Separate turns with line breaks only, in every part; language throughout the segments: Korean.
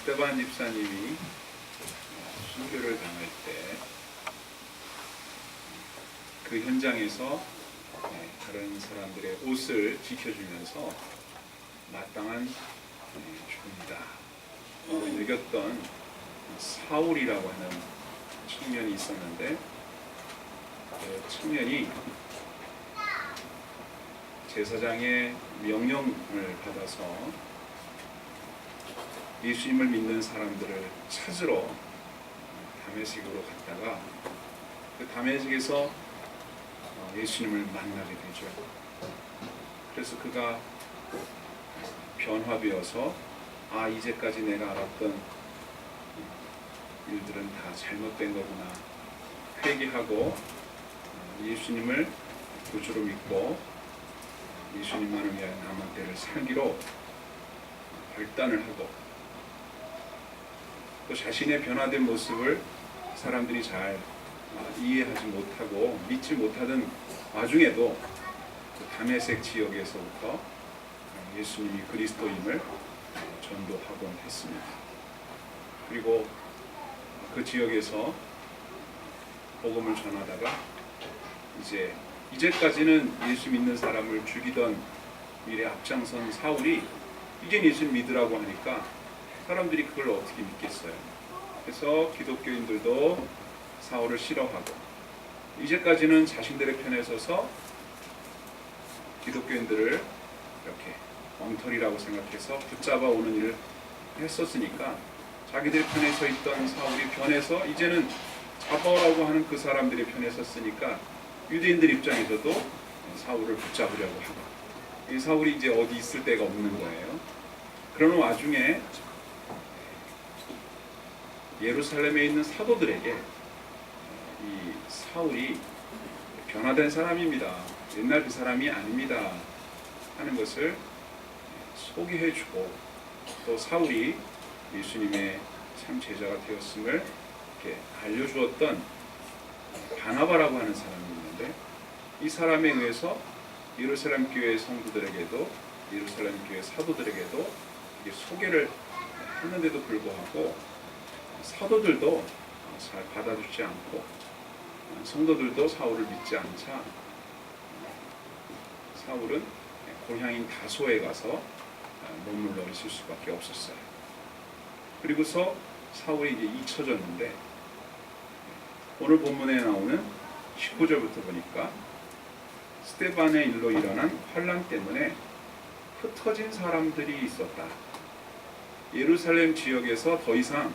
스테반 집사님이 순교를 당할 때 그 현장에서 다른 사람들의 옷을 지켜주면서 마땅한 죽음이다 여겼던 사울이라고 하는 청년이 있었는데, 그 청년이 제사장의 명령을 받아서 예수님을 믿는 사람들을 찾으러 다메섹으로 갔다가 그 다메섹에서 예수님을 만나게 되죠. 그래서 그가 변화되어서 이제까지 내가 알았던 일들은 다 잘못된 거구나 회개하고 예수님을 구주로 믿고 예수님만을 위하여 남은 때를 살기로 결단을 하고, 또 자신의 변화된 모습을 사람들이 잘 이해하지 못하고 믿지 못하던 와중에도 그 다메섹 지역에서부터 예수님이 그리스도임을 전도하곤 했습니다. 그리고 그 지역에서 복음을 전하다가 이제까지는 예수 믿는 사람을 죽이던 일에 앞장선 사울이 이제 예수 믿으라고 하니까 사람들이 그걸 어떻게 믿겠어요. 그래서 기독교인들도 사울을 싫어하고, 이제까지는 자신들의 편에 서서 기독교인들을 이렇게 엉터리라고 생각해서 붙잡아 오는 일을 했었으니까 자기들 편에 서 있던 사울이 변해서 이제는 잡아오라고 하는 그 사람들의 편에 섰으니까 유대인들 입장에서도 사울을 붙잡으려고 하고, 이 사울이 이제 어디 있을 데가 없는 거예요. 그러는 와중에 예루살렘에 있는 사도들에게 이 사울이 변화된 사람입니다, 옛날 그 사람이 아닙니다 하는 것을 소개해주고, 또 사울이 예수님의 참 제자가 되었음을 이렇게 알려주었던 바나바라고 하는 사람이 있는데, 이 사람에 의해서 예루살렘 교회 성도들에게도 예루살렘 교회 사도들에게도 소개를 했는데도 불구하고 사도들도 잘 받아주지 않고 성도들도 사울을 믿지 않자 사울은 고향인 다소에 가서 머물러 있을 수밖에 없었어요. 그리고서 사울이 이제 잊혀졌는데, 오늘 본문에 나오는 19절부터 보니까 스데반의 일로 일어난 환란 때문에 흩어진 사람들이 있었다. 예루살렘 지역에서 더 이상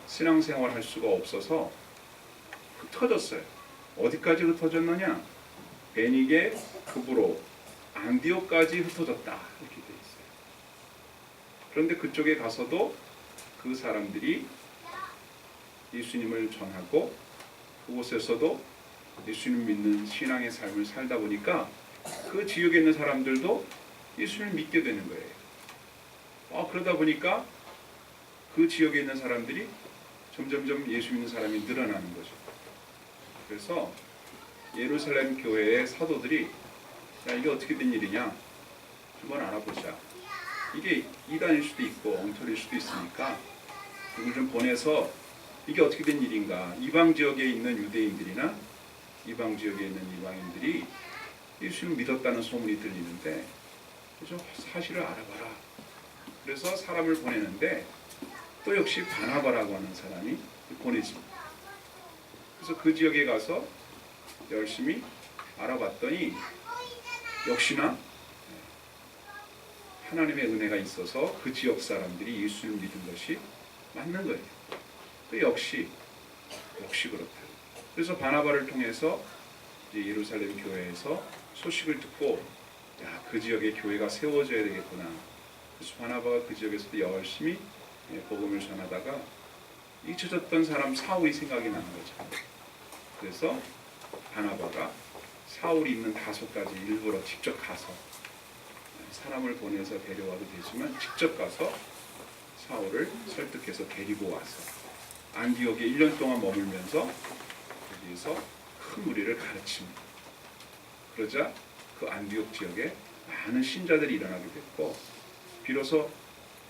신앙생활 할 수가 없어서 흩어졌어요. 어디까지 흩어졌느냐? 베니게, 그브로, 안디옥까지 흩어졌다 이렇게 되어 있어요. 그런데 그쪽에 가서도 그 사람들이 예수님을 전하고 그곳에서도 예수님 믿는 신앙의 삶을 살다 보니까 그 지역에 있는 사람들도 예수님을 믿게 되는 거예요. 그러다 보니까 그 지역에 있는 사람들이 점점점 예수 믿는 사람이 늘어나는 거죠. 그래서 예루살렘 교회의 사도들이 이게 어떻게 된 일이냐 한번 알아보자. 이게 이단일 수도 있고 엉터리일 수도 있으니까 누굴 좀 보내서 이게 어떻게 된 일인가. 이방 지역에 있는 유대인들이나 이방 지역에 있는 이방인들이 예수를 믿었다는 소문이 들리는데 그래서 사실을 알아봐라. 그래서 사람을 보내는데 또 역시 바나바라고 하는 사람이 보내집니다. 그래서 그 지역에 가서 열심히 알아봤더니 역시나 하나님의 은혜가 있어서 그 지역 사람들이 예수를 믿은 것이 맞는 거예요. 또 역시 그렇다. 그래서 바나바를 통해서 이제 예루살렘 교회에서 소식을 듣고 그 지역에 교회가 세워져야 되겠구나. 그래서 바나바가 그 지역에서도 열심히 복음을 전하다가 잊혀졌던 사람 사울이 생각이 나는 거죠. 그래서 바나바가 사울이 있는 다소까지 일부러 직접 가서 사람을 보내서 데려와도 되지만 직접 가서 사울을 설득해서 데리고 와서 안디옥에 1년 동안 머물면서 거기에서 큰 무리를 가르칩니다. 그러자 그 안디옥 지역에 많은 신자들이 일어나게 됐고 비로소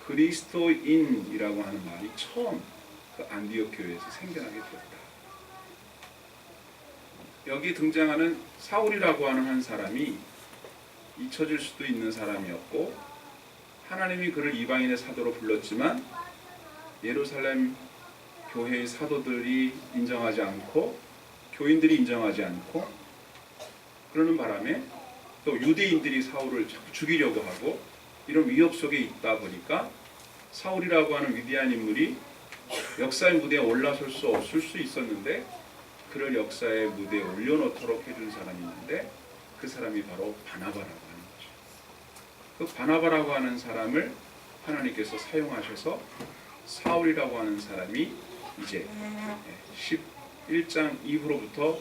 그리스도인이라고 하는 말이 처음 그 안디옥 교회에서 생겨나게 되었다. 여기 등장하는 사울이라고 하는 한 사람이 잊혀질 수도 있는 사람이었고, 하나님이 그를 이방인의 사도로 불렀지만 예루살렘 교회의 사도들이 인정하지 않고 교인들이 인정하지 않고 그러는 바람에 또 유대인들이 사울을 자꾸 죽이려고 하고 이런 위협 속에 있다 보니까 사울이라고 하는 위대한 인물이 역사의 무대에 올라설 수 없을 수 있었는데 그를 역사의 무대에 올려놓도록 해준 사람이 있는데 그 사람이 바로 바나바라고 하는 거죠. 그 바나바라고 하는 사람을 하나님께서 사용하셔서 사울이라고 하는 사람이 이제 11장 이후로부터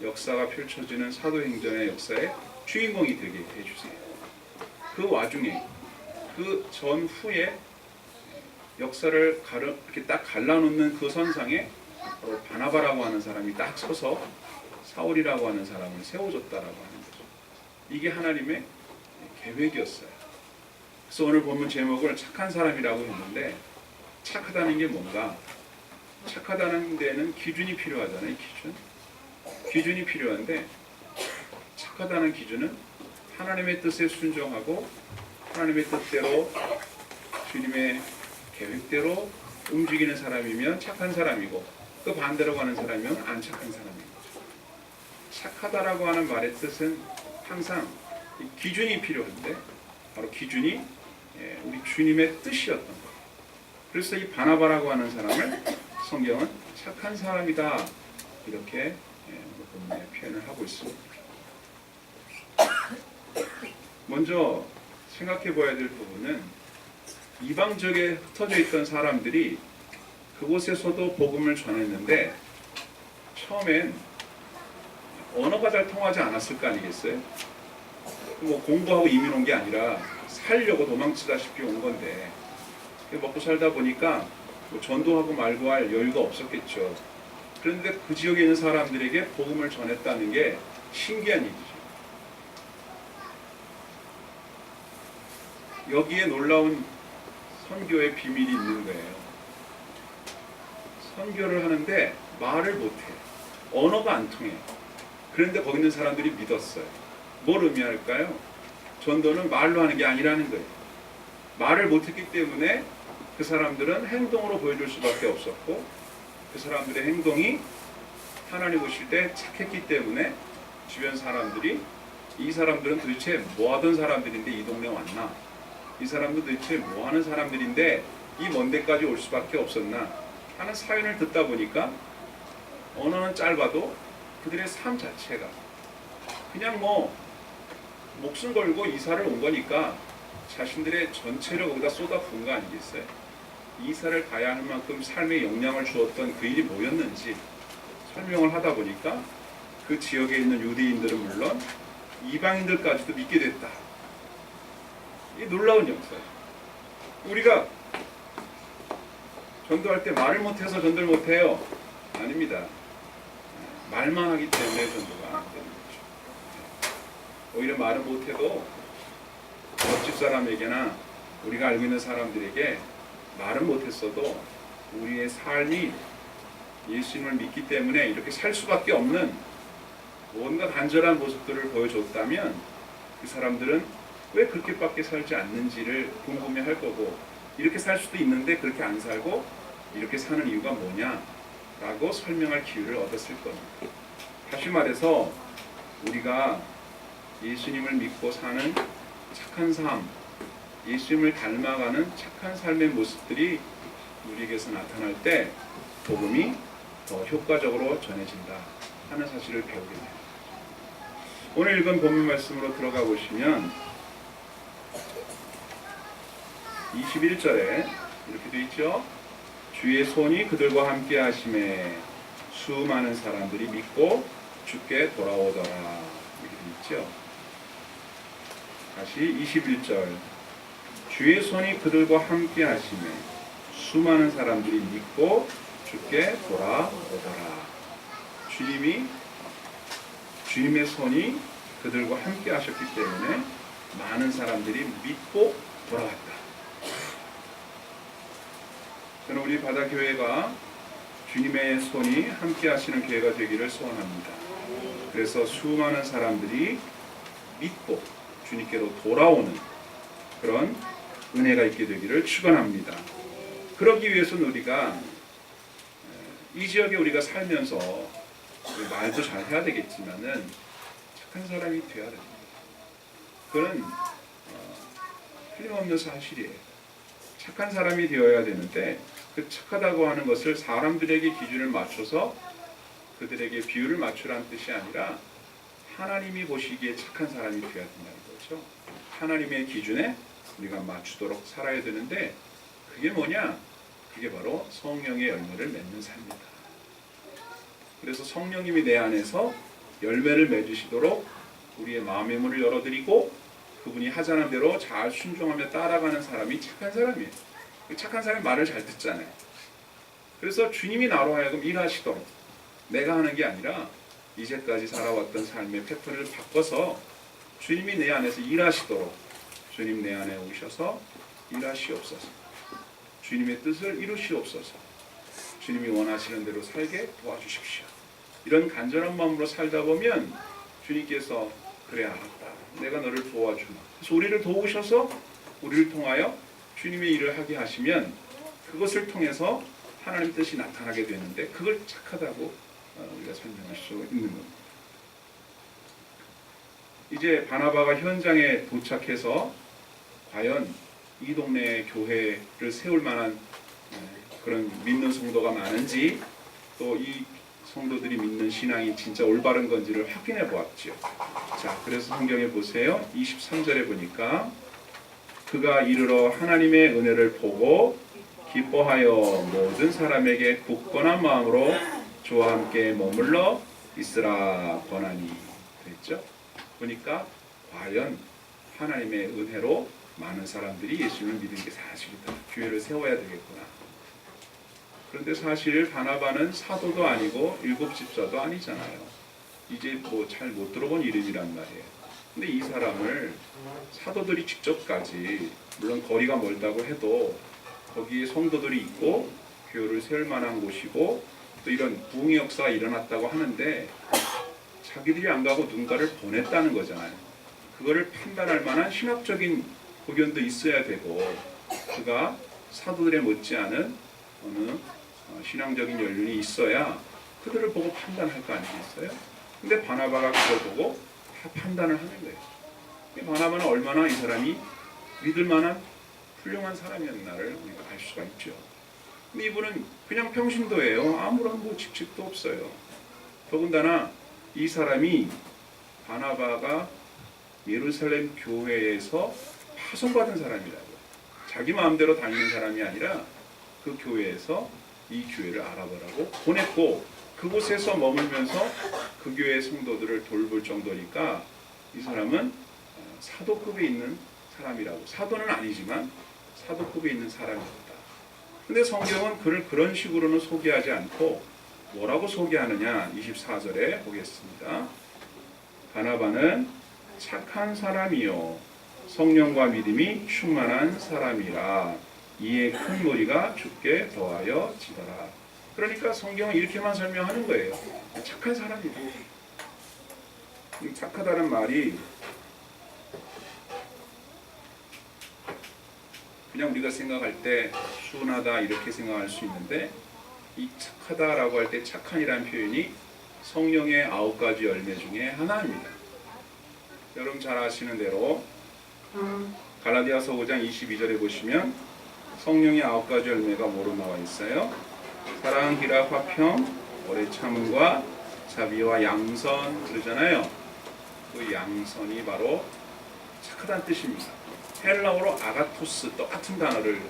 역사가 펼쳐지는 사도행전의 역사의 주인공이 되게 해주세요. 그 와중에 그 전후에 역사를 이렇게 딱 갈라놓는 그 선상에 바로 바나바라고 하는 사람이 딱 서서 사울이라고 하는 사람을 세워줬다라고 하는 거죠. 이게 하나님의 계획이었어요. 그래서 오늘 본문 제목을 착한 사람이라고 했는데 착하다는 게 뭔가? 착하다는 데는 기준이 필요하잖아요. 기준이 필요한데 착하다는 기준은 하나님의 뜻에 순종하고 하나님의 뜻대로 주님의 계획대로 움직이는 사람이면 착한 사람이고 그 반대로 가는 사람이면 안 착한 사람인 거죠. 착하다라고 하는 말의 뜻은 항상 기준이 필요한데 바로 기준이 우리 주님의 뜻이었던 거예요. 그래서 이 바나바라고 하는 사람을 성경은 착한 사람이다 이렇게 본문에 표현을 하고 있습니다. 먼저 생각해 봐야 될 부분은 이방 지역에 흩어져 있던 사람들이 그곳에서도 복음을 전했는데 처음엔 언어가 잘 통하지 않았을 거 아니겠어요? 뭐 공부하고 이민 온 게 아니라 살려고 도망치다시피 온 건데 먹고 살다 보니까 뭐 전도하고 말고 할 여유가 없었겠죠. 그런데 그 지역에 있는 사람들에게 복음을 전했다는 게 신기한 일이죠. 여기에 놀라운 선교의 비밀이 있는 거예요. 선교를 하는데 말을 못해. 언어가 안 통해. 그런데 거기 있는 사람들이 믿었어요. 뭘 의미할까요? 전도는 말로 하는 게 아니라는 거예요. 말을 못했기 때문에 그 사람들은 행동으로 보여줄 수밖에 없었고 그 사람들의 행동이 하나님 오실 때 착했기 때문에 주변 사람들이 이 사람들은 도대체 뭐 하던 사람들인데 이 동네 왔나? 이 사람들 도대체 뭐 하는 사람들인데 이 먼 데까지 올 수밖에 없었나? 하는 사연을 듣다 보니까 언어는 짧아도 그들의 삶 자체가 그냥 뭐 목숨 걸고 이사를 온 거니까 자신들의 전체를 거기다 쏟아 부은 거 아니겠어요? 이사를 가야 할 만큼 삶에 영향을 주었던 그 일이 뭐였는지 설명을 하다 보니까 그 지역에 있는 유대인들은 물론 이방인들까지도 믿게 됐다. 이 놀라운 역사예요. 우리가 전도할 때 말을 못해서 전도를 못해요? 아닙니다. 말만 하기 때문에 전도가 안 되는 거죠. 오히려 말을 못해도 옆집 사람에게나 우리가 알고 있는 사람들에게 말은 못했어도 우리의 삶이 예수님을 믿기 때문에 이렇게 살 수밖에 없는 뭔가 간절한 모습들을 보여줬다면 그 사람들은 왜 그렇게밖에 살지 않는지를 궁금해할 거고 이렇게 살 수도 있는데 그렇게 안 살고 이렇게 사는 이유가 뭐냐라고 설명할 기회를 얻었을 겁니다. 다시 말해서 우리가 예수님을 믿고 사는 착한 삶, 예수님을 닮아가는 착한 삶의 모습들이 우리에게서 나타날 때 복음이 더 효과적으로 전해진다 하는 사실을 배우게 됩니다. 오늘 읽은 본문 말씀으로 들어가 보시면 21절에 이렇게 되어 있죠. 주의 손이 그들과 함께 하심에 수많은 사람들이 믿고 주께 돌아오더라. 이렇게 되어 있죠. 다시 21절 주의 손이 그들과 함께 하심에 수많은 사람들이 믿고 주께 돌아오더라. 주님의 손이 그들과 함께 하셨기 때문에 많은 사람들이 믿고 돌아왔다. 저는 우리 바다교회가 주님의 손이 함께 하시는 교회가 되기를 소원합니다. 그래서 수많은 사람들이 믿고 주님께로 돌아오는 그런 은혜가 있게 되기를 축원합니다. 그러기 위해서는 우리가 이 지역에 우리가 살면서 말도 잘 해야 되겠지만은 착한 사람이 되어야 됩니다. 그건 틀림없는 사실이에요. 착한 사람이 되어야 되는데 그 착하다고 하는 것을 사람들에게 기준을 맞춰서 그들에게 비율을 맞추라는 뜻이 아니라 하나님이 보시기에 착한 사람이 되어야 된다는 거죠. 하나님의 기준에 우리가 맞추도록 살아야 되는데 그게 뭐냐? 그게 바로 성령의 열매를 맺는 삶이다. 그래서 성령님이 내 안에서 열매를 맺으시도록 우리의 마음의 문을 열어드리고 그분이 하자는 대로 잘 순종하며 따라가는 사람이 착한 사람이에요. 착한 사람이 말을 잘 듣잖아요. 그래서 주님이 나로 하여금 일하시도록 내가 하는 게 아니라 이제까지 살아왔던 삶의 패턴을 바꿔서 주님이 내 안에서 일하시도록 주님 내 안에 오셔서 일하시옵소서. 주님의 뜻을 이루시옵소서. 주님이 원하시는 대로 살게 도와주십시오. 이런 간절한 마음으로 살다 보면 주님께서 그래 알았다. 내가 너를 도와주마. 그래서 우리를 도우셔서 우리를 통하여 주님의 일을 하게 하시면 그것을 통해서 하나님 뜻이 나타나게 되는데 그걸 착하다고 우리가 설명할 수 있는 겁니다. 이제 바나바가 현장에 도착해서 과연 이 동네에 교회를 세울 만한 그런 믿는 성도가 많은지 또 이 성도들이 믿는 신앙이 진짜 올바른 건지를 확인해 보았죠. 자, 그래서 성경에 보세요. 23절에 보니까 그가 이르러 하나님의 은혜를 보고 기뻐하여 모든 사람에게 굳건한 마음으로 주와 함께 머물러 있으라 권하니 그랬죠. 보니까 과연 하나님의 은혜로 많은 사람들이 예수를 믿는 게 사실이다. 교회를 세워야 되겠구나. 그런데 사실 바나바는 사도도 아니고 일곱 집사도 아니잖아요. 이제 뭐 잘 못 들어본 이름이란 말이에요. 근데 이 사람을 사도들이 직접까지 물론 거리가 멀다고 해도 거기에 성도들이 있고 교회를 세울 만한 곳이고 또 이런 부흥의 역사가 일어났다고 하는데 자기들이 안 가고 누군가를 보냈다는 거잖아요. 그거를 판단할 만한 신학적인 고견도 있어야 되고 그가 사도들에 못지않은 어느 신앙적인 연륜이 있어야 그들을 보고 판단할 거 아니겠어요? 근데 바나바가 그걸 보고 다 판단을 하는 거예요. 바나바는 얼마나 이 사람이 믿을 만한 훌륭한 사람이었나를 우리가 알 수가 있죠. 근데 이분은 그냥 평신도예요. 아무런 뭐 직책도 없어요. 더군다나 이 사람이 바나바가 예루살렘 교회에서 파송받은 사람이라고. 자기 마음대로 다니는 사람이 아니라 그 교회에서 이 교회를 알아보라고 보냈고 그곳에서 머물면서 그 교회 성도들을 돌볼 정도니까 이 사람은 사도급에 있는 사람이라고. 사도는 아니지만 사도급에 있는 사람이었다. 근데 성경은 그를 그런 식으로는 소개하지 않고 뭐라고 소개하느냐 24절에 보겠습니다. 바나바는 착한 사람이요 성령과 믿음이 충만한 사람이라 이에 큰 무리가 주께 더하여 지더라. 그러니까 성경은 이렇게만 설명하는 거예요. 착한 사람이다. 착하다는 말이 그냥 우리가 생각할 때 순하다 이렇게 생각할 수 있는데 이 착하다라고 할 때 착한이라는 표현이 성령의 9가지 열매 중에 하나입니다. 여러분 잘 아시는 대로 갈라디아서 5장 22절에 보시면 성령의 9가지 열매가 뭐로 나와 있어요? 사랑, 희락, 화평, 오래 참음과 자비와 양선 그러잖아요. 그 양선이 바로 착하다는 뜻입니다. 헬라어로 아가토스 똑같은 단어를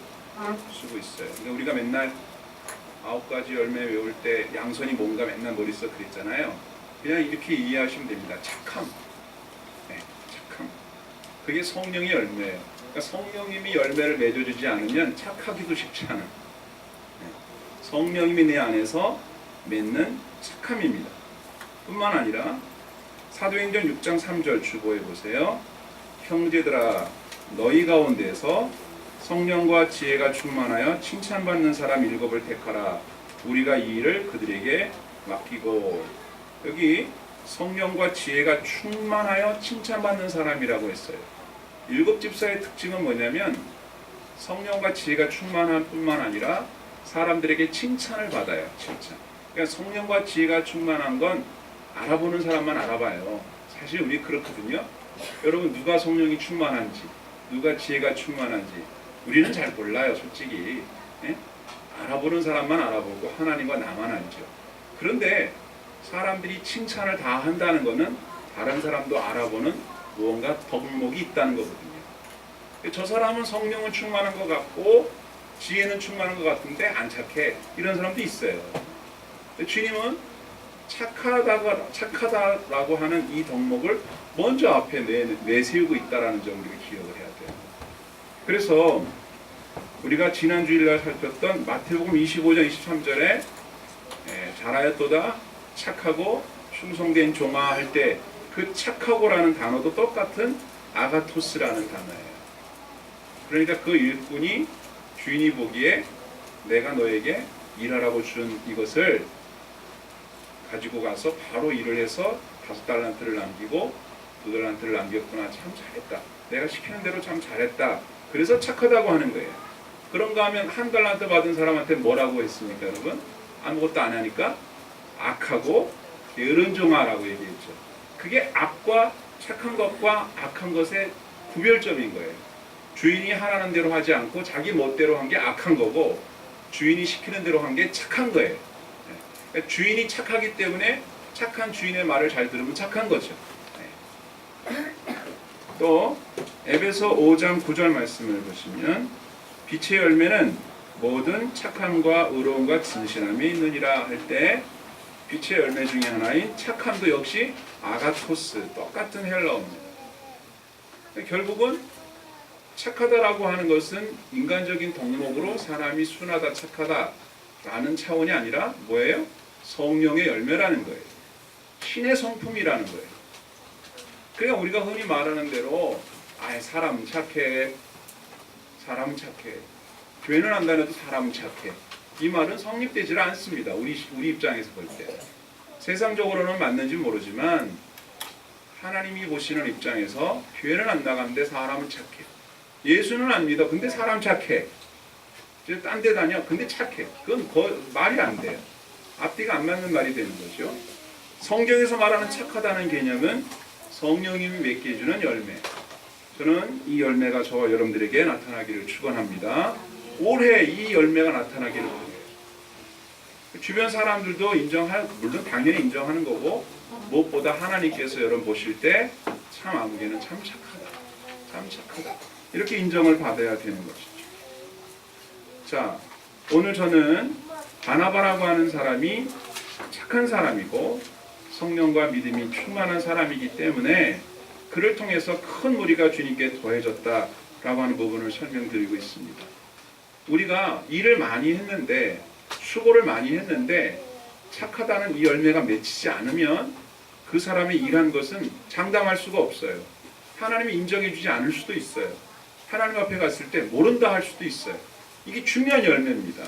쓰고 있어요. 근데 우리가 맨날 9가지 열매 외울 때 양선이 뭔가 맨날 머릿속에 그랬잖아요. 그냥 이렇게 이해하시면 됩니다. 착함. 네, 착함. 그게 성령의 열매예요. 그러니까 성령님이 열매를 맺어주지 않으면 착하기도 쉽지 않아요. 네. 성령님이 내 안에서 맺는 착함입니다. 뿐만 아니라 사도행전 6장 3절 주보해 보세요. 형제들아 너희 가운데서 성령과 지혜가 충만하여 칭찬받는 사람 7을 택하라. 우리가 이 일을 그들에게 맡기고. 여기 성령과 지혜가 충만하여 칭찬받는 사람이라고 했어요. 7 집사의 특징은 뭐냐면 성령과 지혜가 충만한 뿐만 아니라 사람들에게 칭찬을 받아요. 칭찬. 그러니까 성령과 지혜가 충만한 건 알아보는 사람만 알아봐요. 사실 우리 그렇거든요. 여러분, 누가 성령이 충만한지, 누가 지혜가 충만한지 우리는 잘 몰라요, 솔직히. 예? 알아보는 사람만 알아보고 하나님과 나만 알죠. 그런데 사람들이 칭찬을 다 한다는 것은 다른 사람도 알아보는 무언가 덕목이 있다는 거거든요. 저 사람은 성령은 충만한 것 같고 지혜는 충만한 것 같은데 안 착해, 이런 사람도 있어요. 주님은 착하다라고 하는 이 덕목을 먼저 앞에 내세우고 있다는 점을 기억을 해야 돼요. 그래서 우리가 지난 주일날 살폈던 마태복음 25장 23절에 잘하였도다 착하고 충성된 종아 할 때 그 착하고라는 단어도 똑같은 아가토스라는 단어예요. 그러니까 그 일꾼이 주인이 보기에 내가 너에게 일하라고 준 이것을 가지고 가서 바로 일을 해서 5달란트를 남기고 2달란트를 남겼구나, 참 잘했다, 내가 시키는 대로 참 잘했다, 그래서 착하다고 하는 거예요. 그런가 하면 1달란트 받은 사람한테 뭐라고 했습니까, 여러분? 아무것도 안 하니까 악하고 게으른 종아라고 얘기했죠. 그게 악과 착한 것과 악한 것의 구별점인 거예요. 주인이 하라는 대로 하지 않고 자기 멋대로 한 게 악한 거고, 주인이 시키는 대로 한 게 착한 거예요. 그러니까 주인이 착하기 때문에 착한 주인의 말을 잘 들으면 착한 거죠. 또 에베소 5장 9절 말씀을 보시면 빛의 열매는 모든 착함과 의로움과 진실함이 있느니라 할 때 빛의 열매 중에 하나인 착함도 역시 아가토스, 똑같은 헬라어입니다. 결국은 착하다라고 하는 것은 인간적인 덕목으로 사람이 순하다, 착하다라는 차원이 아니라 뭐예요? 성령의 열매라는 거예요. 신의 성품이라는 거예요. 그러니까 우리가 흔히 말하는 대로 사람은 착해, 사람은 착해, 교회는 안 다녀도 사람은 착해, 이 말은 성립되질 않습니다. 우리 입장에서 볼 때. 세상적으로는 맞는지 모르지만 하나님이 보시는 입장에서 교회는 안 나가는데 사람은 착해, 예수는 안 믿어 근데 사람 착해, 딴 데 다녀 근데 착해, 그건 말이 안 돼요. 앞뒤가 안 맞는 말이 되는 거죠. 성경에서 말하는 착하다는 개념은 성령님이 맺게 해주는 열매. 저는 이 열매가 저와 여러분들에게 나타나기를 축원합니다. 올해 이 열매가 나타나기를 바래요. 주변 사람들도 물론 당연히 인정하는 거고, 무엇보다 하나님께서 여러분 보실 때 참 아무개는 참 착하다 이렇게 인정을 받아야 되는 것이죠. 자, 오늘 저는 바나바라고 하는 사람이 착한 사람이고 성령과 믿음이 충만한 사람이기 때문에 그를 통해서 큰 무리가 주님께 더해졌다라고 하는 부분을 설명드리고 있습니다. 우리가 일을 많이 했는데, 수고를 많이 했는데 착하다는 이 열매가 맺히지 않으면 그 사람이 일한 것은 장담할 수가 없어요. 하나님이 인정해 주지 않을 수도 있어요. 하나님 앞에 갔을 때 모른다 할 수도 있어요. 이게 중요한 열매입니다.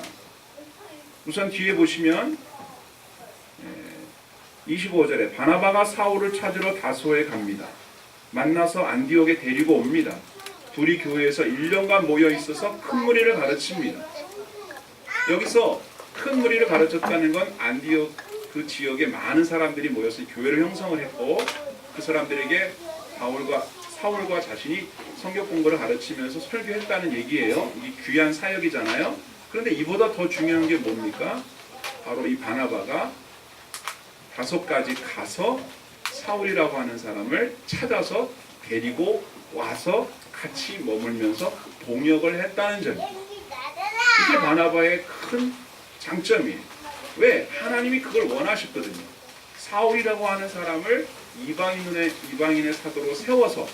우선 뒤에 보시면 25절에 바나바가 사울을 찾으러 다소에 갑니다. 만나서 안디옥에 데리고 옵니다. 둘이 교회에서 1년간 모여 있어서 큰 무리를 가르칩니다. 여기서 큰 무리를 가르쳤다는 건 안디옥 그 지역에 많은 사람들이 모여서 교회를 형성을 했고, 그 사람들에게 사울과 자신이 성경 공부를 가르치면서 설교했다는 얘기예요. 이게 귀한 사역이잖아요. 그런데 이보다 더 중요한 게 뭡니까? 바로 이 바나바가 다소까지 가서 사울이라고 하는 사람을 찾아서 데리고 와서 같이 머물면서 동역을 했다는 점이에요. 이게 바나바의 큰 장점이에요. 왜? 하나님이 그걸 원하셨거든요. 사울이라고 하는 사람을 이방인의 사도로 세워서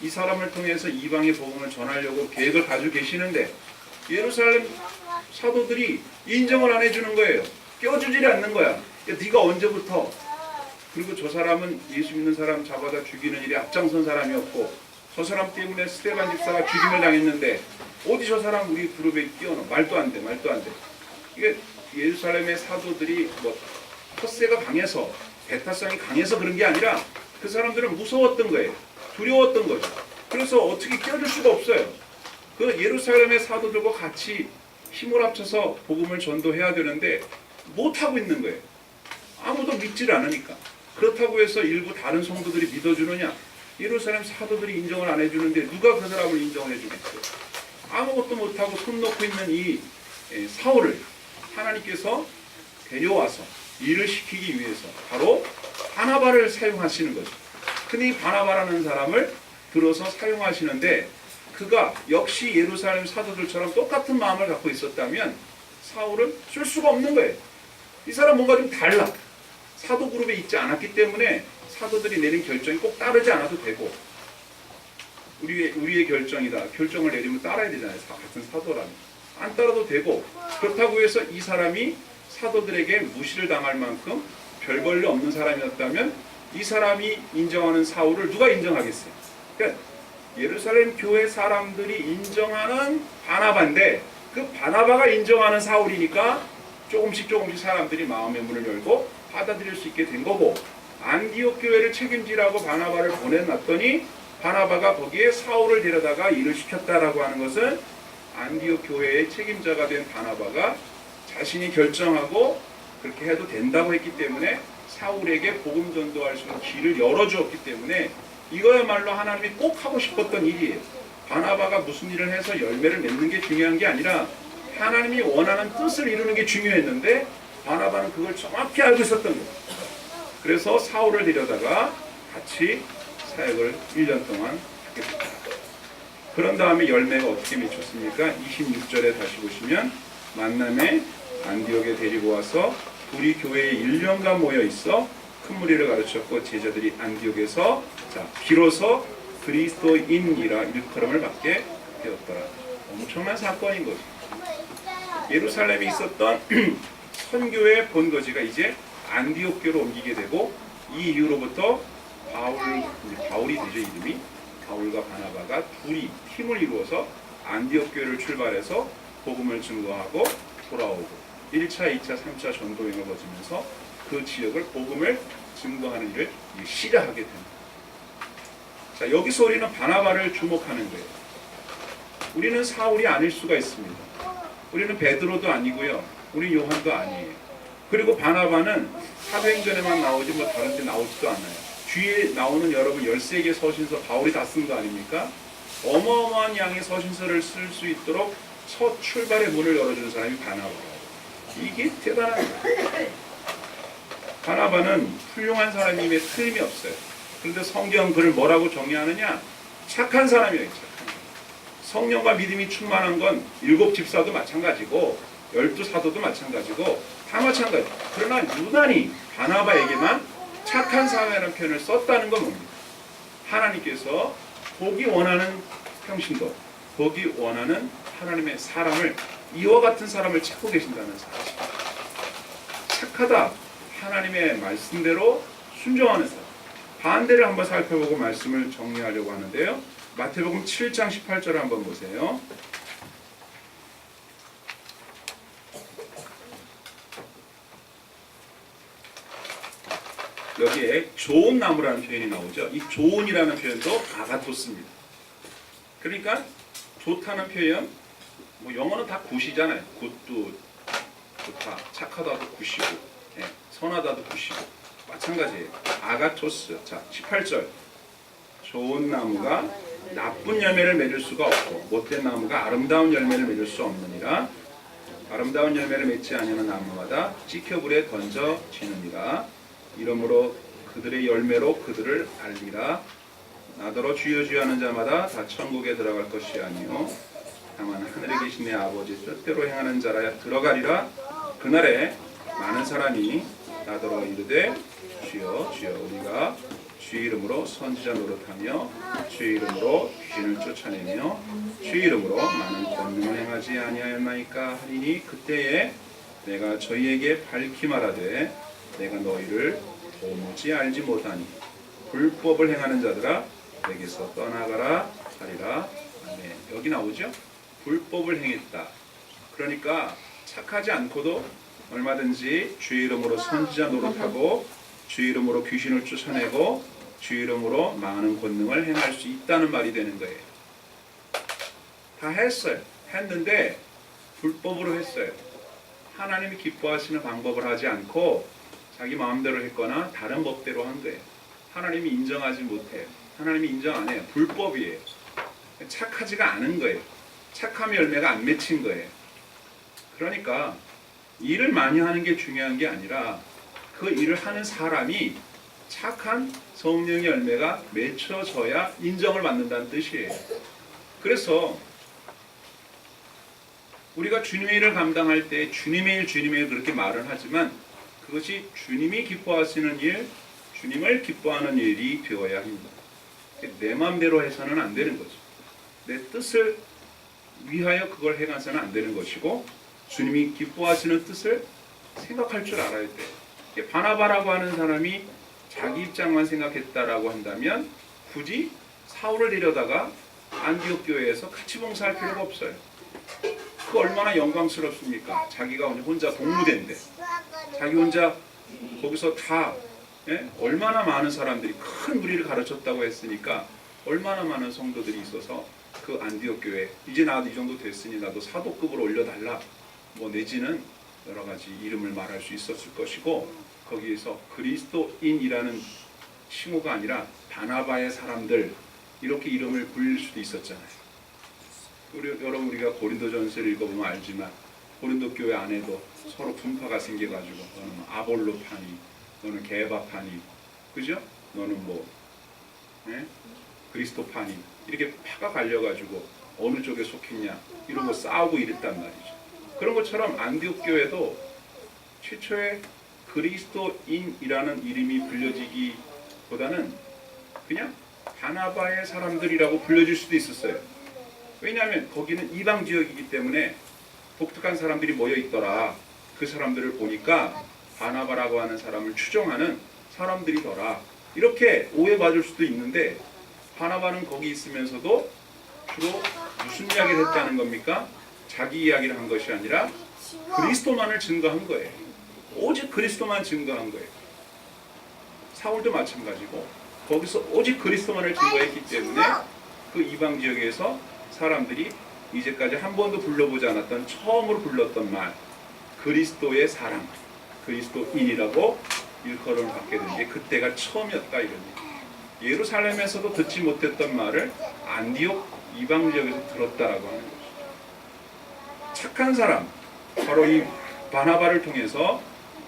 이 사람을 통해서 이방의 복음을 전하려고 계획을 가지고 계시는데 예루살렘 사도들이 인정을 안 해주는 거예요. 껴주질 않는 거야. 야, 네가 언제부터? 그리고 저 사람은 예수 믿는 사람 잡아다 죽이는 일에 앞장선 사람이었고 저 사람 때문에 스데반 집사가 죽임을 당했는데 어디 저 사람 우리 그룹에 끼워넣어. 말도 안 돼. 이게 예루살렘의 사도들이 뭐 텃세가 강해서 배타성이 강해서 그런 게 아니라 그 사람들은 무서웠던 거예요. 두려웠던 거죠. 그래서 어떻게 끼워줄 수가 없어요. 그 예루살렘의 사도들과 같이 힘을 합쳐서 복음을 전도해야 되는데 못하고 있는 거예요. 아무도 믿지를 않으니까. 그렇다고 해서 일부 다른 성도들이 믿어주느냐? 예루살렘 사도들이 인정을 안 해주는데 누가 그 사람을 인정을 해주겠어요? 아무것도 못하고 손 놓고 있는 이 사울을 하나님께서 데려와서 일을 시키기 위해서 바로 바나바를 사용하시는 거죠. 근데 이 바나바라는 사람을 들어서 사용하시는데 그가 역시 예루살렘 사도들처럼 똑같은 마음을 갖고 있었다면 사울을 쓸 수가 없는 거예요. 이 사람 뭔가 좀 달라. 사도 그룹에 있지 않았기 때문에 사도들이 내린 결정이 꼭 따르지 않아도 되고 우리의 결정이다. 결정을 내리면 따라야 되잖아요. 같은 사도라면. 안 따라도 되고 그렇다고 해서 이 사람이 사도들에게 무시를 당할 만큼 별 권리 없는 사람이었다면 이 사람이 인정하는 사울을 누가 인정하겠어요? 그러니까 예루살렘 교회 사람들이 인정하는 바나바인데 그 바나바가 인정하는 사울이니까 조금씩 사람들이 마음의 문을 열고 받아들일 수 있게 된 거고 안디옥 교회를 책임지라고 바나바를 보내놨더니 바나바가 거기에 사울을 데려다가 일을 시켰다라고 하는 것은 안디옥 교회의 책임자가 된 바나바가 자신이 결정하고 그렇게 해도 된다고 했기 때문에 사울에게 복음 전도할 수 있는 길을 열어주었기 때문에 이거야말로 하나님이 꼭 하고 싶었던 일이에요. 바나바가 무슨 일을 해서 열매를 맺는 게 중요한 게 아니라 하나님이 원하는 뜻을 이루는 게 중요했는데 바나바는 그걸 정확히 알고 있었던 거예요. 그래서 사울을 데려다가 같이 사역을 1년 동안 하게 됐다. 그런 다음에 열매가 어떻게 맺혔습니까? 26절에 다시 보시면 만남에 안디옥에 데리고 와서 우리 교회에 1년간 모여 있어 큰 무리를 가르쳤고 제자들이 안디옥에서 비로소 그리스도인이라 일컬음을 받게 되었더라. 엄청난 사건인 거죠. 예루살렘에 있었던 선교의 본거지가 이제 안디옥교로 옮기게 되고 이 이후로부터 바울이 되죠. 이름이 바울과 바나바가 둘이 팀을 이루어서 안디옥교를 출발해서 복음을 증거하고 돌아오고 1차, 2차, 3차 전도행을 거치면서 그 지역을 복음을 증거하는 일을 시작하게 됩니다. 자, 여기서 우리는 바나바를 주목하는 거예요. 우리는 사울이 아닐 수가 있습니다. 우리는 베드로도 아니고요. 우리 요한도 아니에요. 그리고 바나바는 사도행전에만 나오지 뭐 다른 데 나오지도 않아요. 뒤에 나오는 여러분 13개 서신서 바울이 다 쓴 거 아닙니까? 어마어마한 양의 서신서를 쓸 수 있도록 첫 출발의 문을 열어준 사람이 바나바예요. 이게 대단한 거예요. 바나바는 훌륭한 사람임에 틀림이 없어요. 그런데 성경 그를 뭐라고 정의하느냐? 착한 사람이에요. 착한 사람. 성령과 믿음이 충만한 건 7 집사도 마찬가지고 12 사도도 마찬가지고 다 마찬가지. 그러나 유난히 바나바에게만 착한 사람이라는 표현을 썼다는 건 뭡니까? 하나님께서 보기 원하는 평신도, 보기 원하는 하나님의 사람을 이와 같은 사람을 찾고 계신다는 사실. 착하다. 하나님의 말씀대로 순종하는 사람. 반대를 한번 살펴보고 말씀을 정리하려고 하는데요. 마태복음 7장 18절을 한번 보세요. 여기에 좋은 나무라는 표현이 나오죠. 이 좋은이라는 표현도 아가토스입니다. 그러니까 좋다는 표현, 뭐 영어는 다 굿이잖아요. 굿도 좋다, 착하다도 굿이고, 선하다도 굿이고 마찬가지예요. 아가토스. 자, 18절. 좋은 나무가 나쁜 열매를 맺을 수가 없고 못된 나무가 아름다운 열매를 맺을 수 없느니라. 아름다운 열매를 맺지 아니하는 나무마다 찍혀 불에 던져지느니라. 이러므로 그들의 열매로 그들을 알리라. 나더러 주여 주여 하는 자마다 다 천국에 들어갈 것이 아니요 다만 하늘에 계신 내 아버지 뜻대로 행하는 자라야 들어가리라. 그날에 많은 사람이 나더러 이르되 주여 주여 우리가 주의 이름으로 선지자 노릇하며 주의 이름으로 귀신을 쫓아내며 주의 이름으로 많은 권능을 행하지 아니하였나이까 하리니 그때에 내가 저희에게 밝히 말하되 내가 너희를 도무지 알지 못하니 불법을 행하는 자들아 내게서 떠나가라 하리라. 아멘. 여기 나오죠? 불법을 행했다. 그러니까 착하지 않고도 얼마든지 주의 이름으로 선지자 노릇하고 주의 이름으로 귀신을 쫓아내고 주의 이름으로 많은 권능을 행할 수 있다는 말이 되는 거예요. 다 했어요. 했는데 불법으로 했어요. 하나님이 기뻐하시는 방법을 하지 않고 자기 마음대로 했거나 다른 법대로 한 거예요. 하나님이 인정하지 못해요. 하나님이 인정 안 해요. 불법이에요. 착하지가 않은 거예요. 착함의 열매가 안 맺힌 거예요. 그러니까 일을 많이 하는 게 중요한 게 아니라 그 일을 하는 사람이 착한 성령의 열매가 맺혀져야 인정을 받는다는 뜻이에요. 그래서 우리가 주님의 일을 감당할 때 주님의 일 그렇게 말은 하지만 그것이 주님이 기뻐하시는 일, 주님을 기뻐하는 일이 되어야 합니다. 내 마음대로 해서는 안 되는 거죠. 내 뜻을 위하여 그걸 해가서는 안 되는 것이고 주님이 기뻐하시는 뜻을 생각할 줄 알아야 돼요. 바나바라고 하는 사람이 자기 입장만 생각했다라고 한다면 굳이 사울을 데려다가 안디옥 교회에서 같이 봉사할 필요가 없어요. 그 얼마나 영광스럽습니까? 자기가 혼자 공무대인데 자기 혼자 거기서 다 얼마나 많은 사람들이 큰 무리를 가르쳤다고 했으니까 얼마나 많은 성도들이 있어서 그 안디옥 교회 이제 나도 이 정도 됐으니 나도 사도급으로 올려달라 뭐 내지는 여러 가지 이름을 말할 수 있었을 것이고 거기에서 그리스도인이라는 칭호가 아니라 바나바의 사람들 이렇게 이름을 불릴 수도 있었잖아요. 여러분 우리가 고린도전서를 읽어보면 알지만 고린도 교회 안에도 서로 분파가 생겨가지고 너는 아볼로파니 너는 게바파니 그죠? 너는 뭐 그리스도파니 이렇게 파가 갈려가지고 어느 쪽에 속했냐 이러고 싸우고 이랬단 말이죠. 그런 것처럼 안디옥 교회도 최초에 그리스도인이라는 이름이 불려지기보다는 그냥 바나바의 사람들이라고 불려질 수도 있었어요. 왜냐하면 거기는 이방 지역이기 때문에 독특한 사람들이 모여 있더라. 그 사람들을 보니까 바나바라고 하는 사람을 추종하는 사람들이더라. 이렇게 오해받을 수도 있는데 바나바는 거기 있으면서도 주로 무슨 이야기를 했다는 겁니까? 자기 이야기를 한 것이 아니라 그리스도만을 증거한 거예요. 오직 그리스도만 증거한 거예요. 사울도 마찬가지고 거기서 오직 그리스도만을 증거했기 때문에 그 이방 지역에서 사람들이 이제까지 한 번도 불러보지 않았던 처음으로 불렀던 말 그리스도의 사랑 그리스도인이라고 일컬음을 받게 된 게 그때가 처음이었다 이럽니다. 예루살렘에서도 듣지 못했던 말을 안디옥 이방 지역에서 들었다라고 하는 것이죠. 착한 사람 바로 이 바나바를 통해서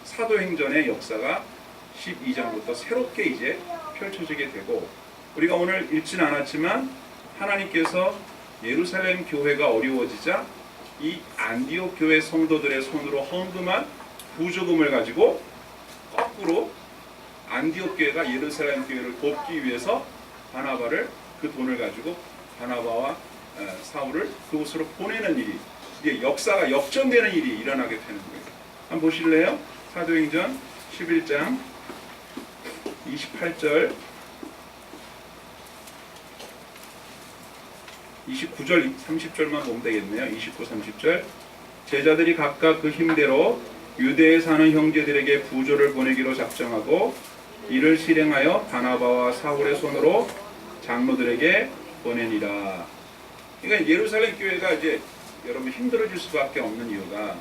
사도행전의 역사가 12장부터 새롭게 이제 펼쳐지게 되고 우리가 오늘 읽진 않았지만 하나님께서 예루살렘 교회가 어려워지자 이 안디옥 교회 성도들의 손으로 헌금한 부조금을 가지고 거꾸로 안디옥 교회가 예루살렘 교회를 돕기 위해서 바나바를 그 돈을 가지고 바나바와 사울을 그곳으로 보내는 일이 이게 역사가 역전되는 일이 일어나게 되는 거예요. 한번 보실래요? 사도행전 11장 28절 29절 30절만 보면 되겠네요. 29, 30절 제자들이 각각 그 힘대로 유대에 사는 형제들에게 부조를 보내기로 작정하고 이를 실행하여 바나바와 사울의 손으로 장로들에게 보내니라. 그러니까 예루살렘 교회가 이제 여러분 힘들어질 수밖에 없는 이유가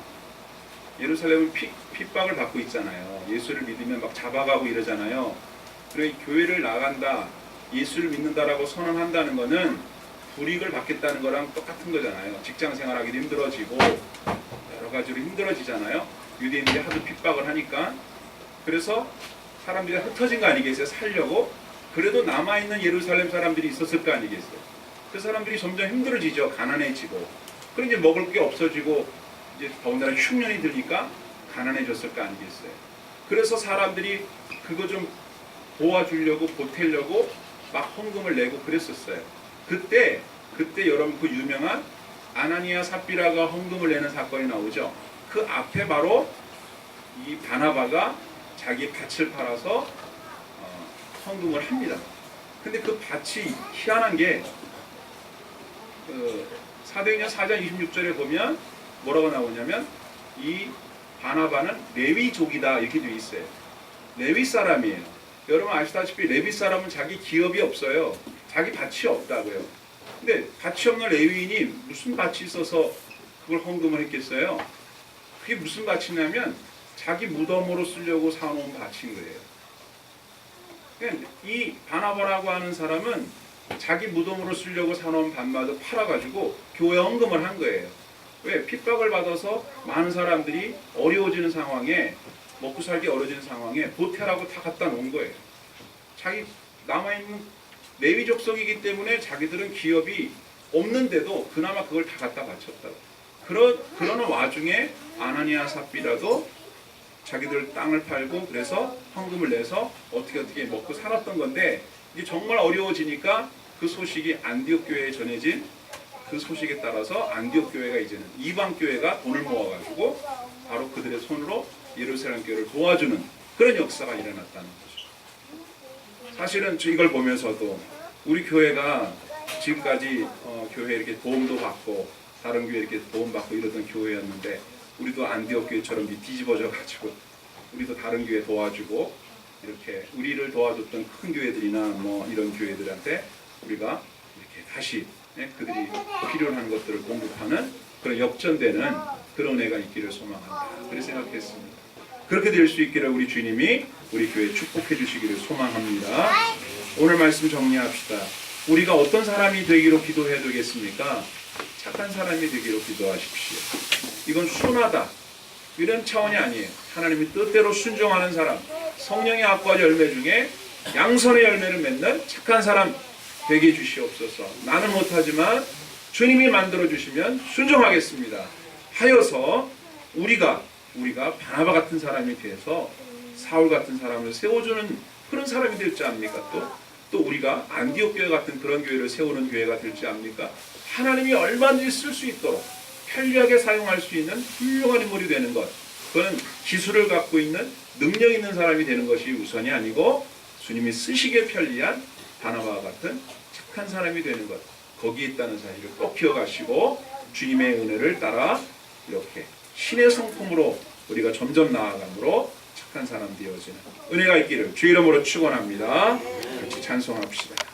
예루살렘은 핍박을 받고 있잖아요. 예수를 믿으면 막 잡아가고 이러잖아요. 그러니까 교회를 나간다, 예수를 믿는다라고 선언한다는 거는 불이익을 받겠다는 거랑 똑같은 거잖아요. 직장 생활하기도 힘들어지고 여러 가지로 힘들어지잖아요. 유대인들이 하도 핍박을 하니까. 그래서 사람들이 흩어진 거 아니겠어요? 살려고. 그래도 남아있는 예루살렘 사람들이 있었을 거 아니겠어요? 그 사람들이 점점 힘들어지죠. 가난해지고. 그럼 이제 먹을 게 없어지고 이제 더군다나 흉년이 들니까 가난해졌을 거 아니겠어요? 그래서 사람들이 그거 좀 도와주려고 보태려고 막 헌금을 내고 그랬었어요. 그때 여러분 그 유명한 아나니아 삽비라가 헌금을 내는 사건이 나오죠. 그 앞에 바로 이 바나바가 자기 밭을 팔아서 헌금을 합니다. 근데 그 밭이 희한한 게 사도행전 4장 26절에 보면 뭐라고 나오냐면 이 바나바는 레위족이다 이렇게 되어 있어요. 레위 사람이에요. 여러분 아시다시피 레위 사람은 자기 기업이 없어요. 자기 밭이 없다고요. 근데 밭이 없는 레위인이 무슨 밭이 있어서 그걸 헌금을 했겠어요? 그게 무슨 밭이냐면 자기 무덤으로 쓰려고 사놓은 밭인 거예요. 그러니까 이 바나바라고 하는 사람은 자기 무덤으로 쓰려고 사놓은 밭마저 팔아가지고 교회 헌금을 한 거예요. 왜? 핍박을 받아서 많은 사람들이 어려워지는 상황에 먹고 살기 어려워지는 상황에 보태라고 다 갖다 놓은 거예요. 자기 남아있는 레위 족속이기 때문에 자기들은 기업이 없는데도 그나마 그걸 다 갖다 바쳤다고. 그러는 와중에 아나니아 삽비라도 자기들 땅을 팔고 그래서 헌금을 내서 어떻게 먹고 살았던 건데 이제 정말 어려워지니까 그 소식이 안디옥 교회에 전해진 그 소식에 따라서 안디옥 교회가 이제는 이방 교회가 돈을 모아가지고 바로 그들의 손으로 예루살렘 교회를 도와주는 그런 역사가 일어났다는 거죠. 사실은 이걸 보면서도 우리 교회가 지금까지 교회 이렇게 도움도 받고 다른 교회 이렇게 도움받고 이러던 교회였는데 우리도 안디옥 교회처럼 뒤집어져 가지고 우리도 다른 교회 도와주고 이렇게 우리를 도와줬던 큰 교회들이나 뭐 이런 교회들한테 우리가 이렇게 다시 그들이 필요로 하는 것들을 공급하는 그런 역전되는 그런 은혜가 있기를 소망한다. 그렇게 생각했습니다. 그렇게 될 수 있기를 우리 주님이 우리 교회 축복해 주시기를 소망합니다. 오늘 말씀 정리합시다. 우리가 어떤 사람이 되기로 기도해야 되겠습니까? 착한 사람이 되기로 기도하십시오. 이건 순하다 이런 차원이 아니에요. 하나님의 뜻대로 순종하는 사람, 성령의 악과 열매 중에 양선의 열매를 맺는 착한 사람 되게 해주시옵소서. 나는 못하지만 주님이 만들어 주시면 순종하겠습니다 하여서 우리가 바나바 같은 사람이 돼서 사울 같은 사람을 세워주는 그런 사람이 될지 압니까? 또 우리가 안디옥 교회 같은 그런 교회를 세우는 교회가 될지 압니까? 하나님이 얼마든지 쓸 수 있도록 편리하게 사용할 수 있는 훌륭한 인물이 되는 것, 그건 기술을 갖고 있는 능력 있는 사람이 되는 것이 우선이 아니고 주님이 쓰시기에 편리한 바나바와 같은 착한 사람이 되는 것, 거기에 있다는 사실을 꼭 기억하시고 주님의 은혜를 따라 이렇게 신의 성품으로 우리가 점점 나아감으로 착한 사람 되어지는 은혜가 있기를 주 이름으로 축원합니다. 같이 찬송합시다.